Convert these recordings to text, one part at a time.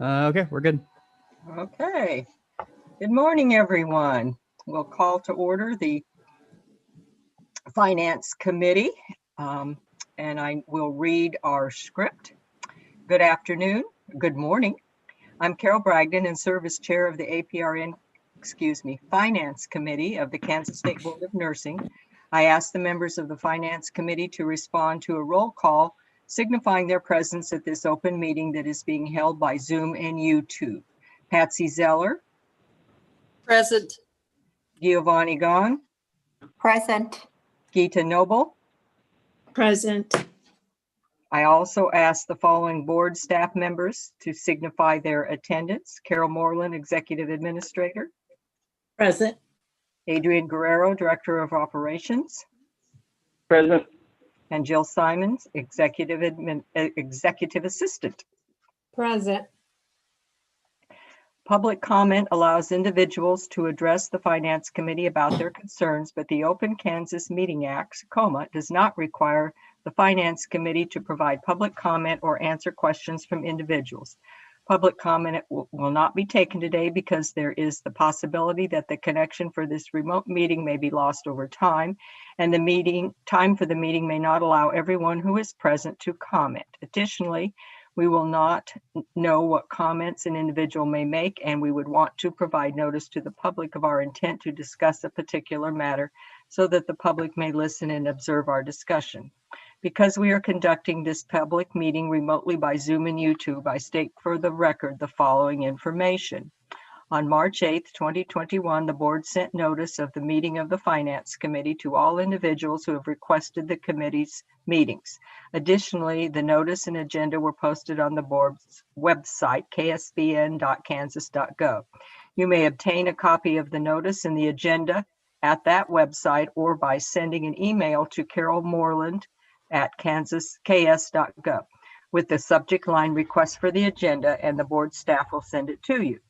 Okay, we're good. Okay. Good morning, everyone. We'll call to order the Finance Committee, and I will read our script. Good afternoon. Good morning. I'm Carol Bragdon and serve as chair of the Finance Committee of the Kansas State Board of Nursing. I ask the members of the Finance Committee to respond to a roll call signifying their presence at this open meeting that is being held by Zoom and YouTube. Patsy Zeller. Present. Giovanni Gahn. Present. Geeta Noble. Present. I also ask the following board staff members to signify their attendance. Carol Moreland, Executive Administrator. Present. Adrian Guerrero, Director of Operations. Present. And Jill Simons, Executive Assistant. Present. Public comment allows individuals to address the Finance Committee about their concerns, but the Open Kansas Meeting Act, KOMA, does not require the Finance Committee to provide public comment or answer questions from individuals. Public comment will not be taken today because there is the possibility that the connection for this remote meeting may be lost over time, and the time for the meeting may not allow everyone who is present to comment. Additionally, we will not know what comments an individual may make, and we would want to provide notice to the public of our intent to discuss a particular matter so that the public may listen and observe our discussion. Because we are conducting this public meeting remotely by Zoom and YouTube, I state for the record the following information. On March 8th, 2021, the board sent notice of the meeting of the Finance Committee to all individuals who have requested the committee's meetings. Additionally, the notice and agenda were posted on the board's website, ksbn.kansas.gov. You may obtain a copy of the notice and the agenda at that website or by sending an email to Carol Moreland at ks.gov with the subject line request for the agenda, and the board staff will send it to you.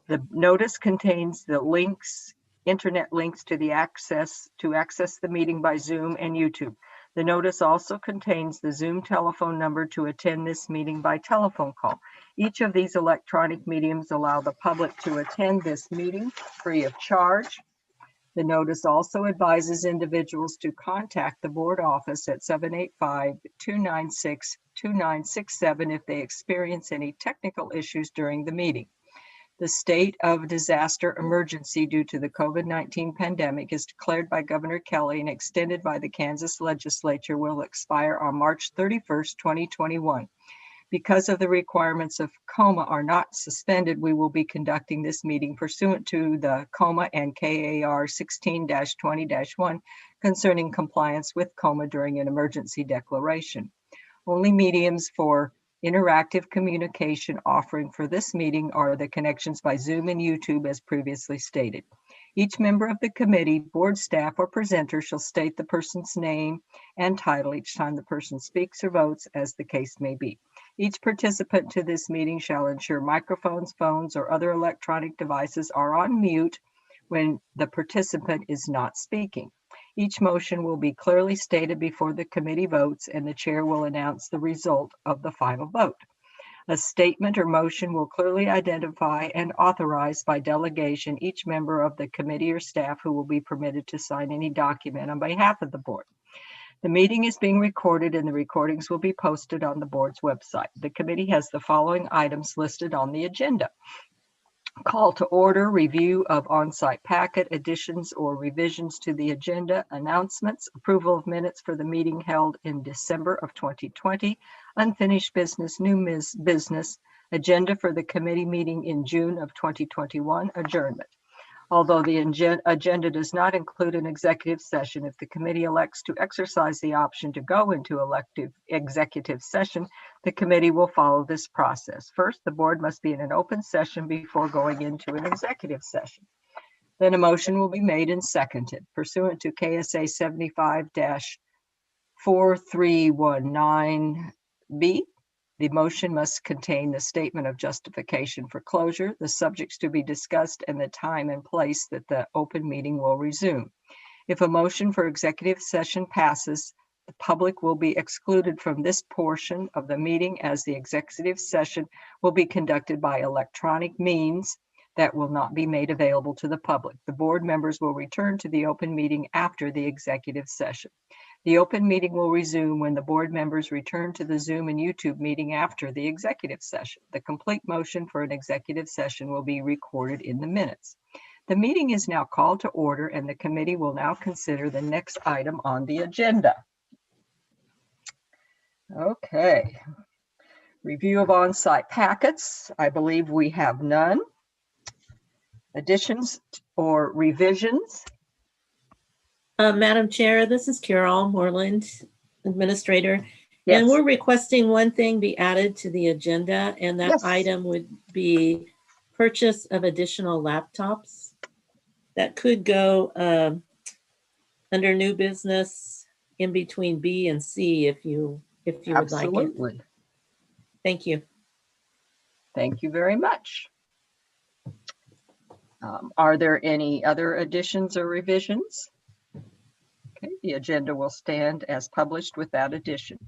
The notice contains the links, internet links to access the meeting by Zoom and YouTube. The notice also contains the Zoom telephone number to attend this meeting by telephone call. Each of these electronic mediums allow the public to attend this meeting free of charge. The notice also advises individuals to contact the board office at 785-296-2967 if they experience any technical issues during the meeting. The state of disaster emergency due to the COVID-19 pandemic is declared by Governor Kelly and extended by the Kansas legislature will expire on March 31st, 2021. Because of the requirements of KOMA are not suspended, we will be conducting this meeting pursuant to the KOMA and KAR 16-20-1 concerning compliance with KOMA during an emergency declaration. Only mediums for interactive communication offering for this meeting are the connections by Zoom and YouTube as previously stated. Each member of the committee, board staff, or presenter shall state the person's name and title each time the person speaks or votes, as the case may be. Each participant to this meeting shall ensure microphones, phones, or other electronic devices are on mute when the participant is not speaking. Each motion will be clearly stated before the committee votes, and the chair will announce the result of the final vote. A statement or motion will clearly identify and authorize by delegation each member of the committee or staff who will be permitted to sign any document on behalf of the board. The meeting is being recorded and the recordings will be posted on the board's website. The committee has the following items listed on the agenda. Call to order, review of on-site packet, additions or revisions to the agenda, announcements, approval of minutes for the meeting held in December of 2020, unfinished business, new business, agenda for the committee meeting in June of 2021, adjournment. Although the agenda does not include an executive session, if the committee elects to exercise the option to go into executive session, the committee will follow this process. First, the board must be in an open session before going into an executive session. Then a motion will be made and seconded. Pursuant to KSA 75-4319B, the motion must contain the statement of justification for closure, the subjects to be discussed, and the time and place that the open meeting will resume. If a motion for executive session passes, The public will be excluded from this portion of the meeting as the executive session will be conducted by electronic means that will not be made available to the public. The board members will return to the open meeting after the executive session. The open meeting will resume when the board members return to the Zoom and YouTube meeting after the executive session. The complete motion for an executive session will be recorded in the minutes. The meeting is now called to order, and the committee will now consider the next item on the agenda. Okay. Review of on-site packets. I believe we have none. Additions or revisions? Madam Chair, this is Carol Moreland, Administrator. Yes. And we're requesting one thing be added to the agenda, and that Yes. item would be purchase of additional laptops. That could go under new business in between B and C if you would like it. Absolutely. Thank you. Thank you very much. Are there any other additions or revisions? Okay, the agenda will stand as published with that addition.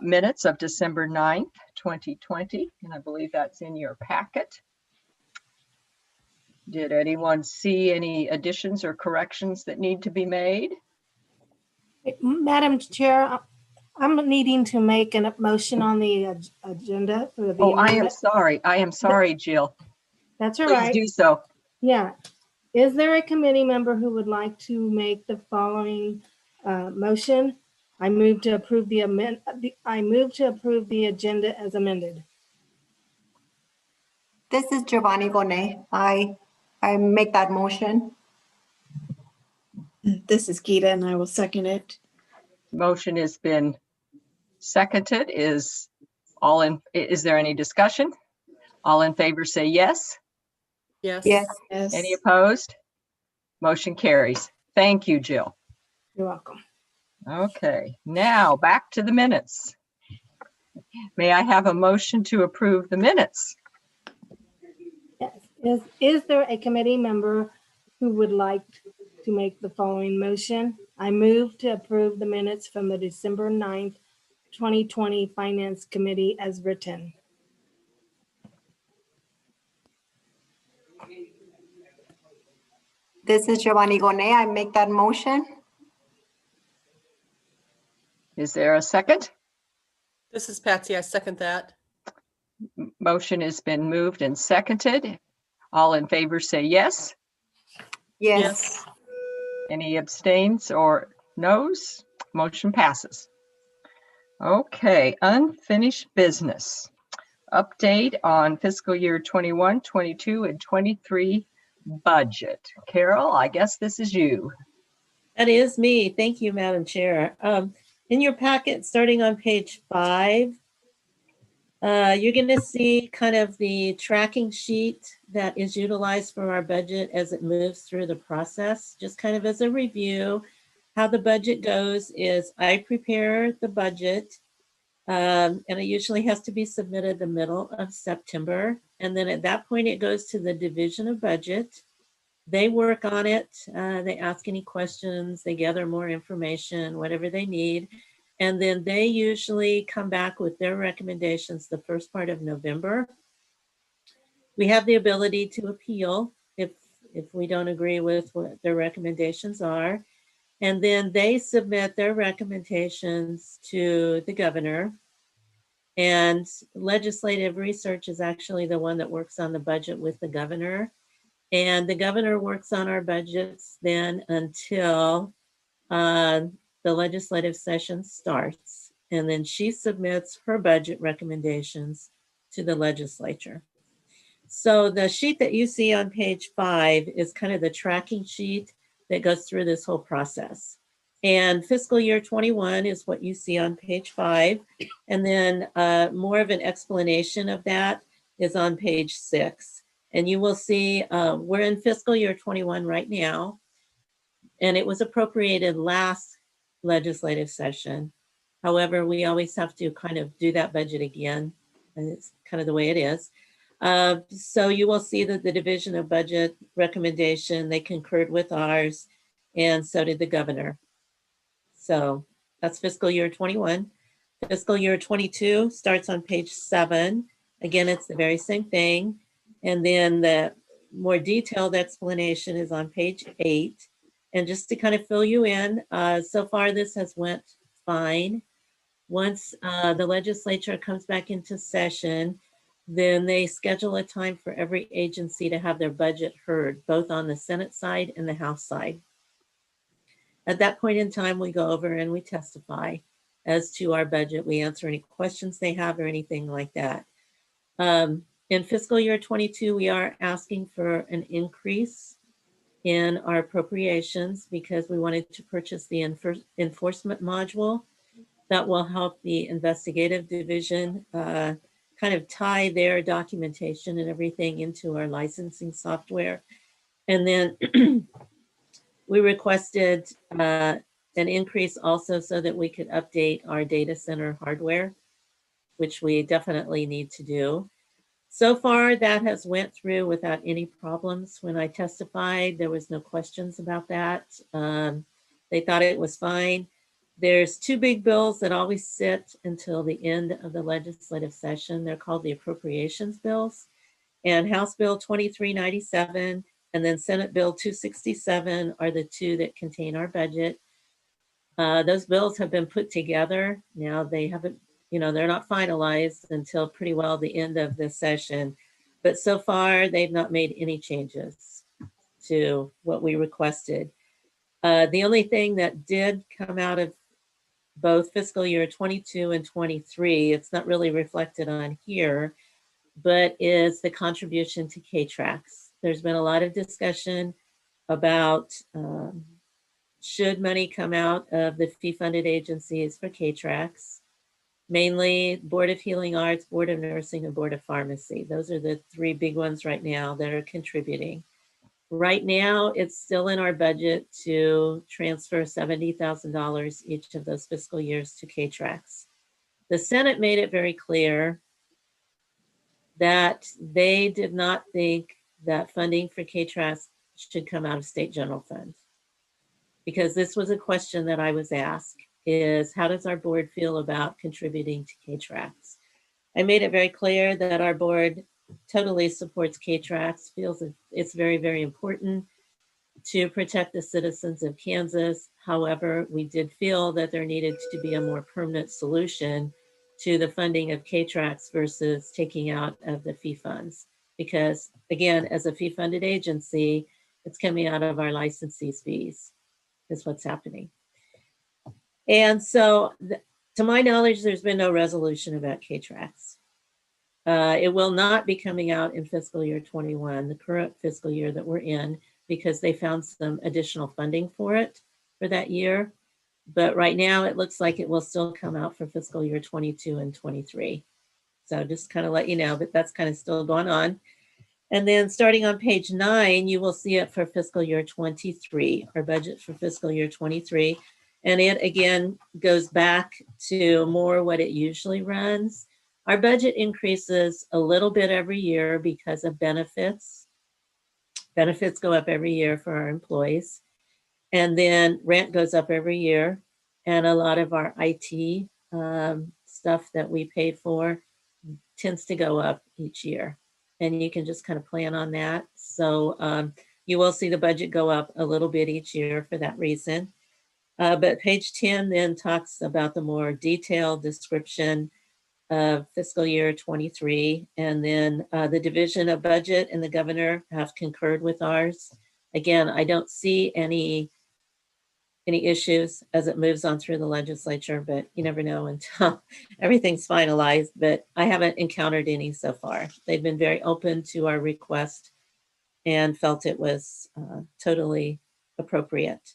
Minutes of December 9th, 2020, and I believe that's in your packet. Did anyone see any additions or corrections that need to be made? Madam Chair, I'm needing to make a motion on the agenda for the Oh, I am amendment. sorry. I am sorry, Jill. That's all Please right. do so. Yeah. Is there a committee member who would like to make the following motion? I move to approve the agenda as amended. This is Giovanni Bonet. I make that motion. This is Gita, and I will second it. Motion has been seconded. Is there any discussion? All in favor say yes. Yes. Yes. Yes. Any opposed? Motion carries. Thank you, Jill. You're welcome. Okay, now back to the minutes. May I have a motion to approve the minutes? Yes. Is there a committee member who would like to make the following motion? I move to approve the minutes from the December 9th, 2020 Finance Committee as written. This is Giovanni Bonet. I make that motion. Is there a second? This is Patsy. I second that. Motion has been moved and seconded. All in favor say yes. Yes. Any abstains or noes? Motion passes. Okay, unfinished business. Update on fiscal year 21, 22, and 23 budget. Carol, I guess this is you. That is me. Thank you, Madam Chair. In your packet, starting on page 5, you're going to see kind of the tracking sheet that is utilized for our budget as it moves through the process. Just kind of as a review, how the budget goes is I prepare the budget, and it usually has to be submitted the middle of September. And then at that point, it goes to the Division of Budget. They work on it. They ask any questions. They gather more information, whatever they need. And then they usually come back with their recommendations the first part of November. We have the ability to appeal if we don't agree with what their recommendations are. And then they submit their recommendations to the governor. And legislative research is actually the one that works on the budget with the governor. And the governor works on our budgets then until the legislative session starts. And then she submits her budget recommendations to the legislature. So the sheet that you see on page 5 is kind of the tracking sheet that goes through this whole process. And fiscal year 21 is what you see on page 5. And then more of an explanation of that is on page 6. And you will see we're in fiscal year 21 right now. And it was appropriated last legislative session. However, we always have to kind of do that budget again. And it's kind of the way it is. So you will see that the Division of Budget recommendation, they concurred with ours, and so did the governor. So That's fiscal year 21. Fiscal year 22 starts on page 7. Again, it's the very same thing. And then the more detailed explanation is on page 8. And just to kind of fill you in, so far this has went fine. Once the legislature comes back into session, then they schedule a time for every agency to have their budget heard, both on the Senate side and the House side. At that point in time, we go over and we testify as to our budget. We answer any questions they have or anything like that. In fiscal year 22, we are asking for an increase in our appropriations because we wanted to purchase the enforcement module that will help the investigative division kind of tie their documentation and everything into our licensing software. And then we requested an increase also so that we could update our data center hardware, which we definitely need to do. So far, that has went through without any problems. When I testified, there was no questions about that. They thought it was fine. There's 2 big bills that always sit until the end of the legislative session. They're called the appropriations bills, and House Bill 2397 and then Senate Bill 267 are the 2 that contain our budget. Those bills have been put together. Now they haven't, they're not finalized until pretty well the end of this session. But so far, they've not made any changes to what we requested. The only thing that did come out of both fiscal year 22 and 23, it's not really reflected on here, but is the contribution to K-Trax. There's been a lot of discussion about should money come out of the fee-funded agencies for K-Trax, mainly Board of Healing Arts, Board of Nursing, and Board of Pharmacy. Those are the 3 big ones right now that are contributing. Right now, it's still in our budget to transfer $70,000 each of those fiscal years to K-Trax. The Senate made it very clear that they did not think that funding for K-Trax should come out of state general fund. Because this was a question that I was asked, is how does our board feel about contributing to K-Trax? I made it very clear that our board totally supports K-Trax, feels it's very, very important to protect the citizens of Kansas. However, we did feel that there needed to be a more permanent solution to the funding of K-Trax versus taking out of the fee funds. Because again, as a fee-funded agency, it's coming out of our licensees' fees is what's happening. And so to my knowledge, there's been no resolution about K-Trax. It will not be coming out in fiscal year 21, the current fiscal year that we're in, because they found some additional funding for it for that year. But right now it looks like it will still come out for fiscal year 22 and 23. So just kind of let you know, but that's kind of still going on. And then starting on page 9, you will see it for fiscal year 23, our budget for fiscal year 23. And it again goes back to more what it usually runs. Our budget increases a little bit every year because of benefits. Benefits go up every year for our employees. And then rent goes up every year. And a lot of our IT stuff that we paid for tends to go up each year. And you can just kind of plan on that. So you will see the budget go up a little bit each year for that reason. But page 10 then talks about the more detailed description of fiscal year 23. And then the Division of Budget and the governor have concurred with ours. Again, I don't see any issues as it moves on through the legislature, but you never know until everything's finalized. But I haven't encountered any so far. They've been very open to our request and felt it was totally appropriate.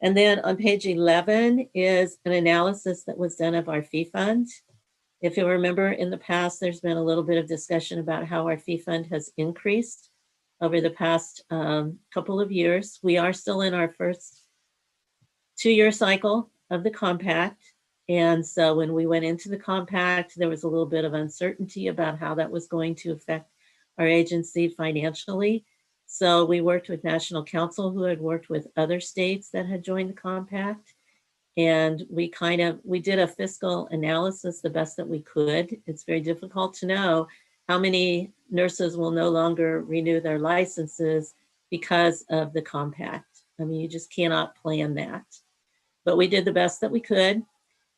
And then on page 11 is an analysis that was done of our fee fund. If you remember in the past, there's been a little bit of discussion about how our fee fund has increased over the past couple of years. We are still in our first 2-year cycle of the compact. And so when we went into the compact, there was a little bit of uncertainty about how that was going to affect our agency financially. So we worked with National Council, who had worked with other states that had joined the compact. And we did a fiscal analysis the best that we could. It's very difficult to know how many nurses will no longer renew their licenses because of the compact. I mean, you just cannot plan that. But we did the best that we could.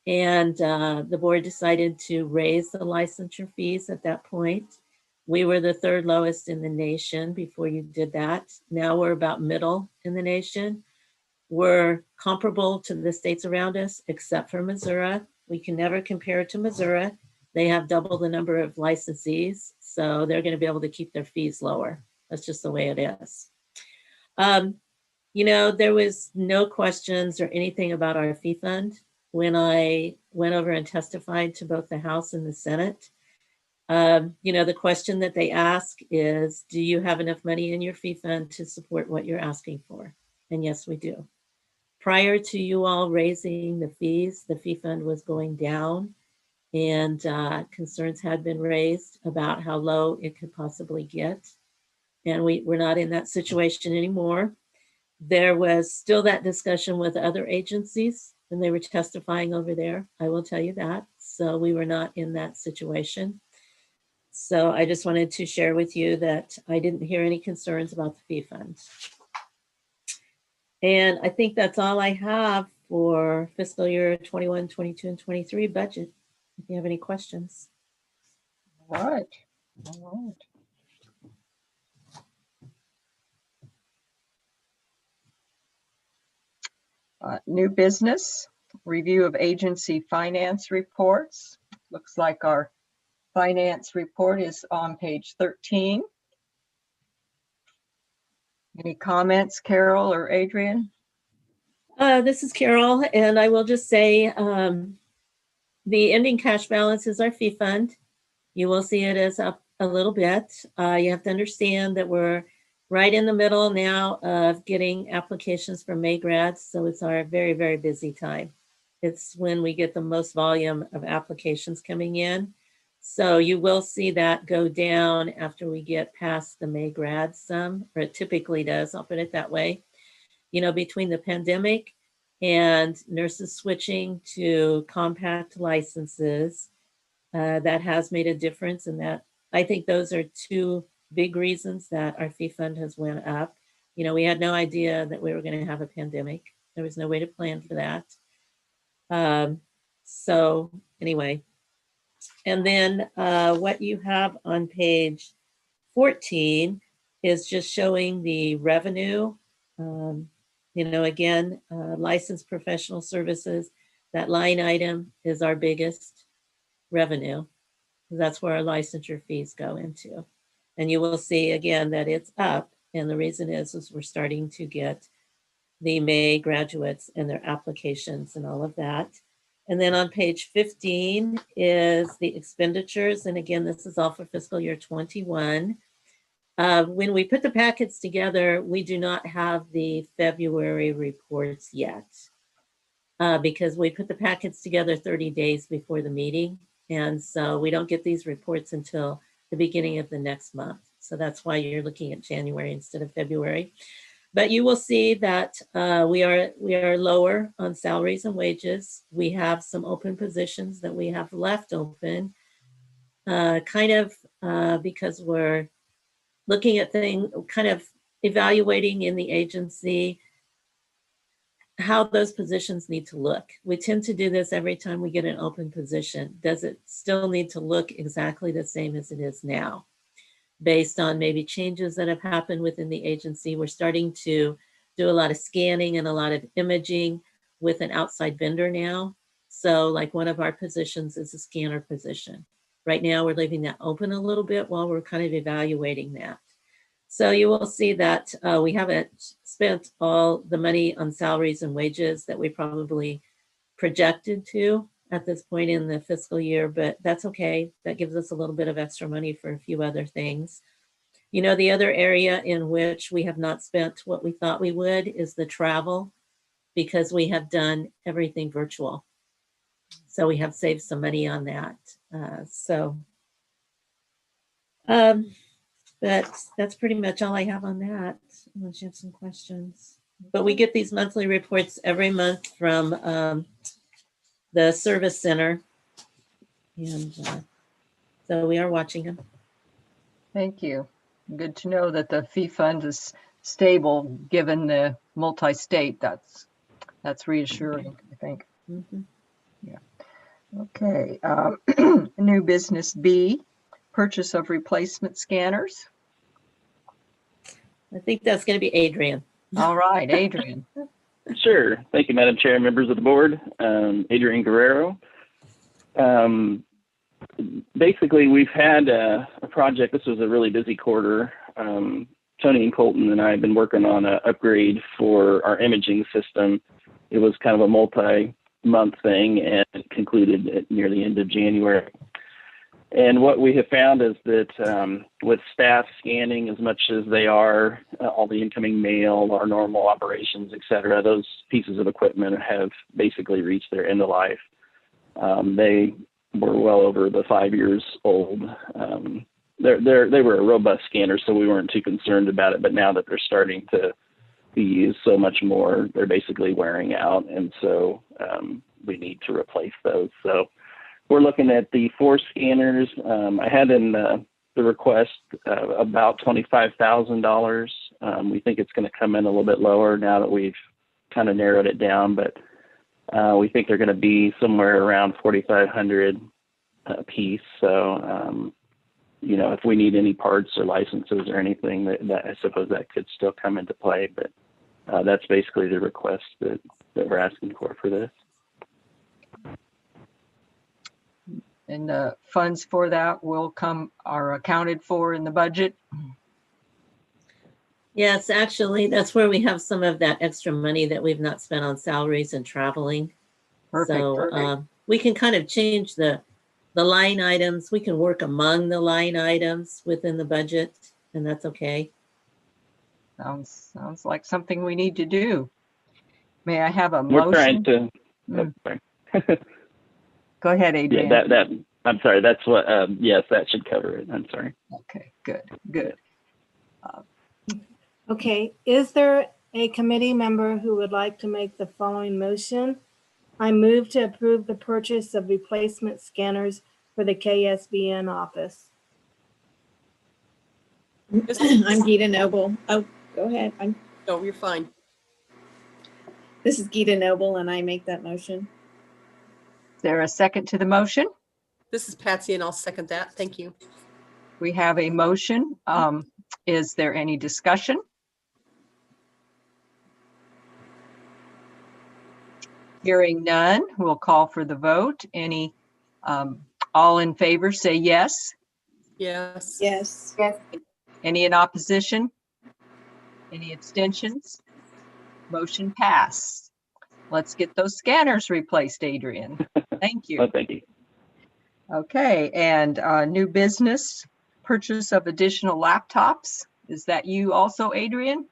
And the board decided to raise the licensure fees at that point. We were the third lowest in the nation before you did that. Now we're about middle in the nation. We're comparable to the states around us, except for Missouri. We can never compare to Missouri. They have double the number of licensees, so they're going to be able to keep their fees lower. That's just the way it is. You know, there was no questions or anything about our fee fund when I went over and testified to both the House and the Senate. You know, the question that they ask is, do you have enough money in your fee fund to support what you're asking for? And yes, we do. Prior to you all raising the fees, the fee fund was going down, and concerns had been raised about how low it could possibly get. And we're not in that situation anymore. There was still that discussion with other agencies when they were testifying over there. I will tell you that. So we were not in that situation. So I just wanted to share with you that I didn't hear any concerns about the fee fund. And I think that's all I have for fiscal year 21, 22, and 23 budget. If you have any questions. All right. All right. New business, review of agency finance reports. Looks like our finance report is on page 13. Any comments, Carol or Adrian? This is Carol, and I will just say the ending cash balance is our fee fund. You will see it is up a little bit. You have to understand that we're right in the middle now of getting applications for May grads, so it's our very, very busy time. It's when we get the most volume of applications coming in. So you will see that go down after we get past the May grads some, or it typically does, I'll put it that way. You know, between the pandemic and nurses switching to compact licenses, that has made a difference, and that I think those are two big reasons that our fee fund has went up. You know, we had no idea that we were going to have a pandemic. There was no way to plan for that. So anyway, and then what you have on page 14 is just showing the revenue. You know, again, licensed professional services, that line item is our biggest revenue. That's where our licensure fees go into. And you will see again that it's up. And the reason is we're starting to get the May graduates and their applications and all of that. And then on page 15 is the expenditures. And again, this is all for fiscal year 21. When we put the packets together, we do not have the February reports yet because we put the packets together 30 days before the meeting. And so we don't get these reports until the beginning of the next month. So that's why you're looking at January instead of February. But you will see that we are lower on salaries and wages. We have some open positions that we have left open, because we're looking at things, kind of evaluating in the agency how those positions need to look. We tend to do this every time we get an open position. Does it still need to look exactly the same as it is now? Based on maybe changes that have happened within the agency, we're starting to do a lot of scanning and a lot of imaging with an outside vendor now. So like one of our positions is a scanner position. Right now we're leaving that open a little bit while we're kind of evaluating that. So you will see that we haven't spent all the money on salaries and wages that we probably projected to at this point in the fiscal year, but that's okay. That gives us a little bit of extra money for a few other things. You know, the other area in which we have not spent what we thought we would is the travel, because we have done everything virtual. So we have saved some money on that. But that's pretty much all I have on that, unless you have some questions. but we get these monthly reports every month from the service center. And so we are watching them. Thank you. Good to know that the fee fund is stable, given the multi-state. That's reassuring, I think. Mhm. Okay. New business B, purchase of replacement scanners. I think that's going to be Adrian. All right, Adrian. Sure. Thank you, Madam Chair, members of the board. Adrian Guerrero. Basically, we've had a project. This was a really busy quarter. Tony and Colton and I have been working on an upgrade for our imaging system. It was kind of a multi-month thing and it concluded at near the end of January. And what we have found is that with staff scanning as much as they are, all the incoming mail, our normal operations, et cetera, those pieces of equipment have basically reached their end of life. They were well over the 5 years old. They were a robust scanner, so we weren't too concerned about it. But now that they're starting to be used so much more, they're basically wearing out. And so we need to replace those. So we're looking at the 4 scanners. I had in the request about $25,000. We think it's going to come in a little bit lower now that we've kind of narrowed it down, but we think they're going to be somewhere around $4,500 a piece. So, if we need any parts or licenses or anything, that I suppose that could still come into play. But that's basically the request that we're asking for this. And the funds for that are accounted for in the budget. Yes, actually, that's where we have some of that extra money that we've not spent on salaries and traveling. Perfect. So we can kind of change the line items. We can work among the line items within the budget, and that's okay. Sounds like something we need to do. May I have a We're motion? trying to. Sorry. Go ahead, Adrian. Yeah, I'm sorry. That's what. Yes, that should cover it. I'm sorry. Okay, good. Okay, is there a committee member who would like to make the following motion? I move to approve the purchase of replacement scanners for the Ksbn office. I'm Gita Noble. Oh, go ahead. No, you're fine. This is Gita Noble, and I make that motion. Is there a second to the motion? This is Patsy, and I'll second that. Thank you. We have a motion. Is there any discussion? Hearing none, we'll call for the vote. All in favor, say yes. Yes. Yes. Yes. Any in opposition? Any abstentions? Motion passed. Let's get those scanners replaced, Adrian. Thank you. Oh, thank you. Okay, and new business, purchase of additional laptops. Is that you also, Adrian?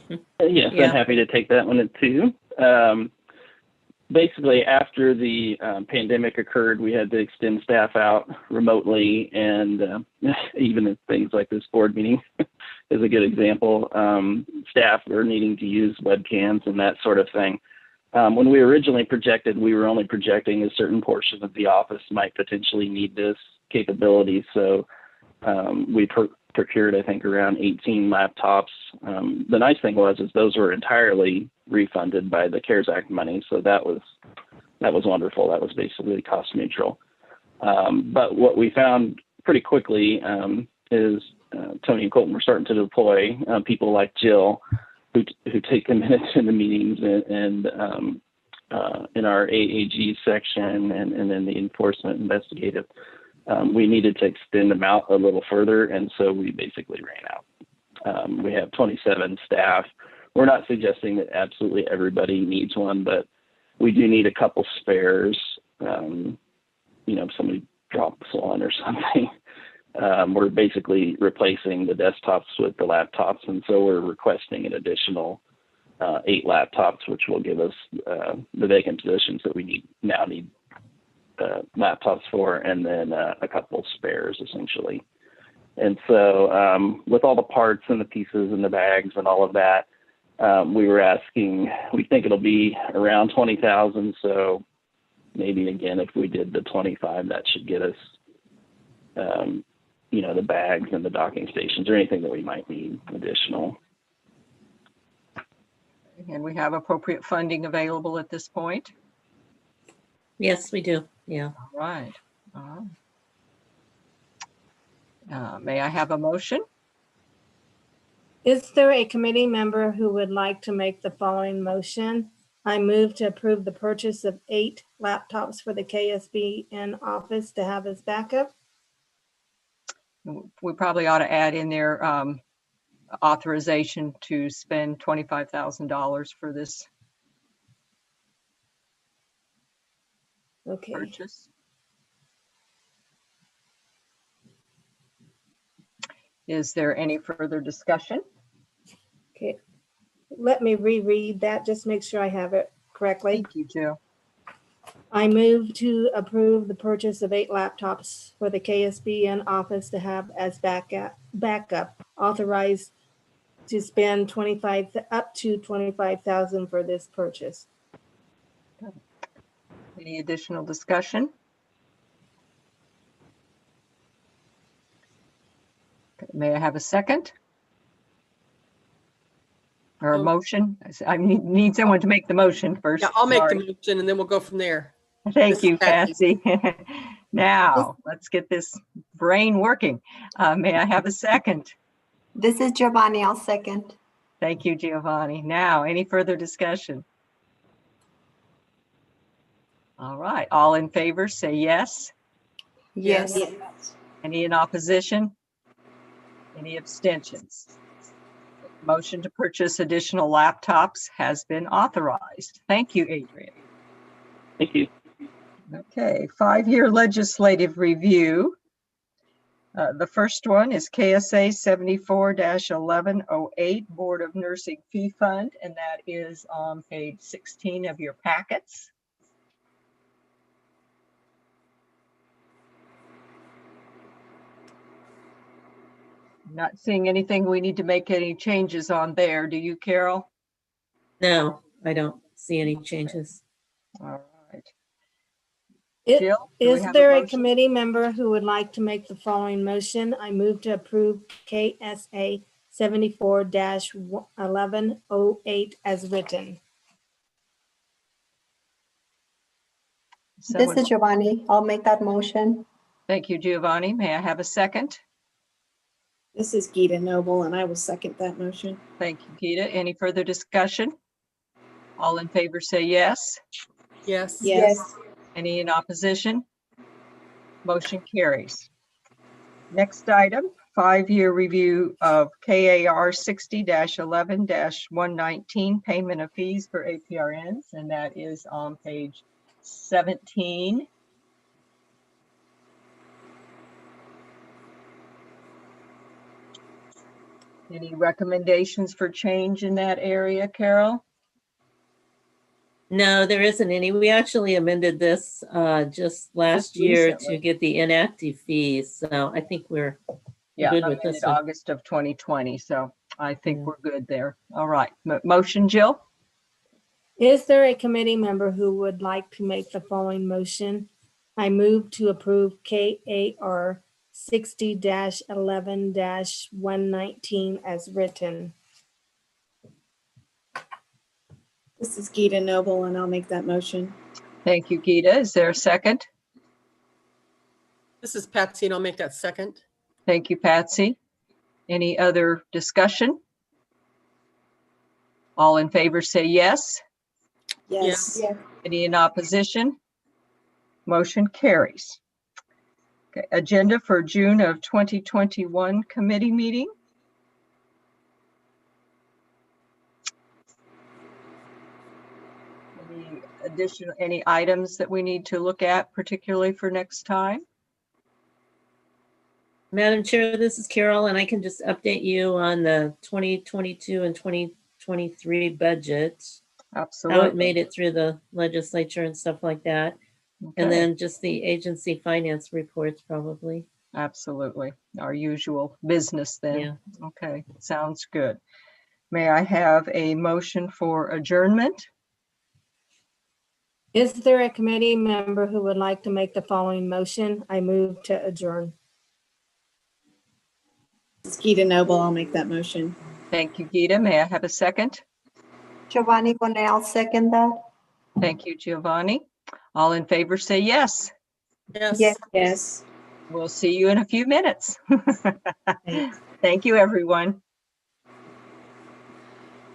Yes, Yeah. I'm happy to take that one too. Basically, after the pandemic occurred, we had to extend staff out remotely, and even in things like this board meeting is a good example. Staff are needing to use webcams and that sort of thing. When we originally projected, we were only projecting a certain portion of the office might potentially need this capability. So we procured, I think, around 18 laptops. The nice thing was those were entirely refunded by the CARES Act money. So that was wonderful. That was basically cost neutral. But what we found pretty quickly is Tony and Colton were starting to deploy people like Jill, who take a minute in the meetings and in our AAG section and then the enforcement investigative. We needed to extend them out a little further, and so we basically ran out. We have 27 staff. We're not suggesting that absolutely everybody needs one, but we do need a couple spares. If somebody drops one or something. We're basically replacing the desktops with the laptops, and so we're requesting an additional 8 laptops, which will give us the vacant positions that we now need laptops for, and then a couple spares, essentially. And so with all the parts and the pieces and the bags and all of that, We were asking, we think it'll be around 20,000. So maybe again, if we did the 25, that should get us, the bags and the docking stations or anything that we might need additional. And we have appropriate funding available at this point. Yes, we do. Yeah. All right. May I have a motion? Is there a committee member who would like to make the following motion? I move to approve the purchase of 8 laptops for the Ksbn office to have as backup. We probably ought to add in there authorization to spend $25,000 for this Okay. purchase. Is there any further discussion? Okay. Let me reread that, just make sure I have it correctly. Thank you, Jill. I move to approve the purchase of 8 laptops for the Ksbn office to have as backup, authorized to spend up to $25,000 for this purchase. Any additional discussion? Okay, may I have a second? Or a motion? I need someone to make the motion first. Yeah, I'll make the Sorry. motion and then we'll go from there. Thank This you, is Patsy. Patsy. Now, let's get this brain working. May I have a second? This is Giovanni. I'll second. Thank you, Giovanni. Now, any further discussion? All right, all in favor, say yes. Yes. Any in opposition? Any abstentions? Motion to purchase additional laptops has been authorized. Thank you, Adrian. Thank you. Okay, 5-year legislative review. The first one is KSA 74-1108 Board of Nursing Fee Fund, and that is on page 16 of your packets. Not seeing anything we need to make any changes on there. Do you, Carol? No, I don't see any changes. All right. It- Jill, do we Is have there a motion? committee member who would like to make the following motion? I move to approve KSA 74-1108 as written. This Someone- is Giovanni. I'll make that motion. Thank you, Giovanni. May I have a second? This is Gita Noble, and I will second that motion. Thank you, Gita. Any further discussion? All in favor say yes. Yes. Yes. Any in opposition? Motion carries. Next item, 5-year review of KAR 60-11-119, payment of fees for APRNs, and that is on page 17. Any recommendations for change in that area, Carol? No, there isn't any. We actually amended this just last Just year recently. to get the inactive fees. So I think we're Yeah, good with this amended one. August of 2020, so I think Yeah. we're good there. All right, motion, Jill? Is there a committee member who would like to make the following motion? I move to approve KAR 60-11-119 as written. This is Gita Noble, and I'll make that motion. Thank you, Gita. Is there a second? This is Patsy and I'll make that second. Thank you, Patsy. Any other discussion? All in favor say yes. Yes. Any in opposition? Motion carries. Okay, agenda for June of 2021 committee meeting. Any items that we need to look at particularly for next time? Madam Chair, this is Carol, and I can just update you on the 2022 and 2023 budget, how Absolutely. it made it through the legislature and stuff like that. And Okay, then just the agency finance reports probably. absolutely. Our usual business then. Yeah. Okay, sounds good. May I have a motion for adjournment? Is there a committee member who would like to make the following motion? I move to adjourn. This is Gita Noble. I'll make that motion. Thank you, Gita. May I have a second? Giovanni Bonet, I'll second that. Thank you, Giovanni. All in favor say yes. Yes. Yes. Yes. We'll see you in a few minutes. Thanks. Thank you, everyone.